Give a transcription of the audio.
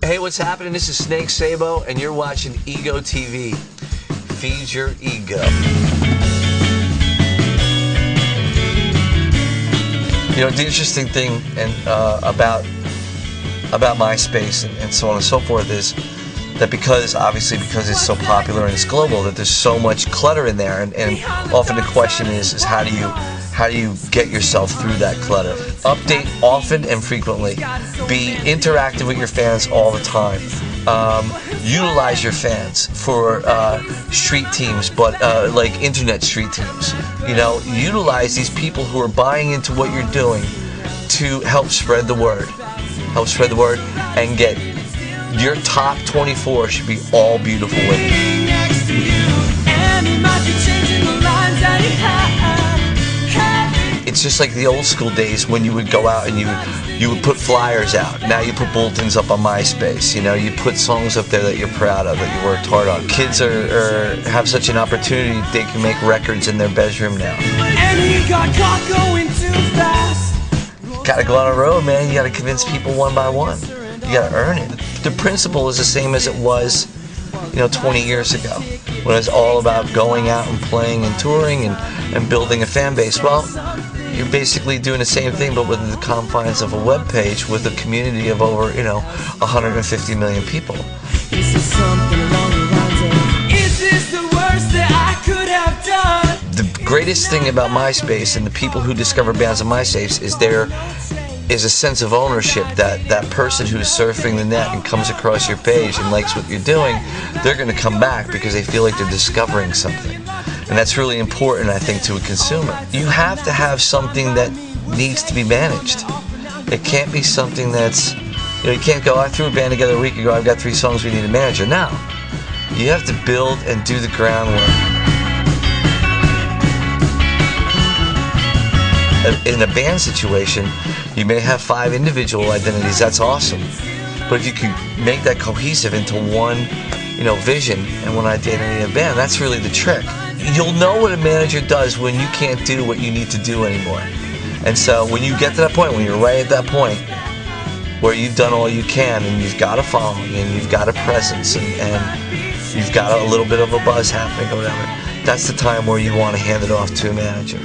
Hey, what's happening? This is Snake Sabo, and you're watching Ego TV. Feed your ego. You know, the interesting thing about MySpace and so on and so forth is that because it's so popular and it's global, that there's so much clutter in there, and often the question is how do you get yourself through that clutter? Update often and frequently. Be interactive with your fans all the time. Utilize your fans for street teams, but like internet street teams. You know, utilize these people who are buying into what you're doing to help spread the word. Help spread the word and get your top 24 should be all beautiful women. It's just like the old school days when you would go out and you would put flyers out. Now you put bulletins up on MySpace. You know, you put songs up there that you're proud of, that you worked hard on. Kids have such an opportunity; they can make records in their bedroom now. And he got caught going too fast. Gotta go on the road, man. You gotta convince people one by one. You gotta earn it. The principle is the same as it was, 20 years ago, when it was all about going out and playing and touring and building a fan base. Well, you're basically doing the same thing, but within the confines of a web page with a community of over, 150 million people. This is something along the lines of, is this the worst that I could have done? The greatest thing about MySpace and the people who discover bands on MySpace is there is a sense of ownership that person who's surfing the net and comes across your page and likes what you're doing, they're going to come back because they feel like they're discovering something. And that's really important, I think, to a consumer. You have to have something that needs to be managed. It can't be something that's, you can't go, I threw a band together a week ago, I've got 3 songs, we need a manager. No. You have to build and do the groundwork. In a band situation, you may have 5 individual identities, that's awesome. But if you can make that cohesive into one, vision and one identity of a band, that's really the trick. You'll know what a manager does when you can't do what you need to do anymore. And so when you get to that point, when you're right at that point, where you've done all you can and you've got a following and you've got a presence and you've got a little bit of a buzz happening or whatever, that's the time where you want to hand it off to a manager.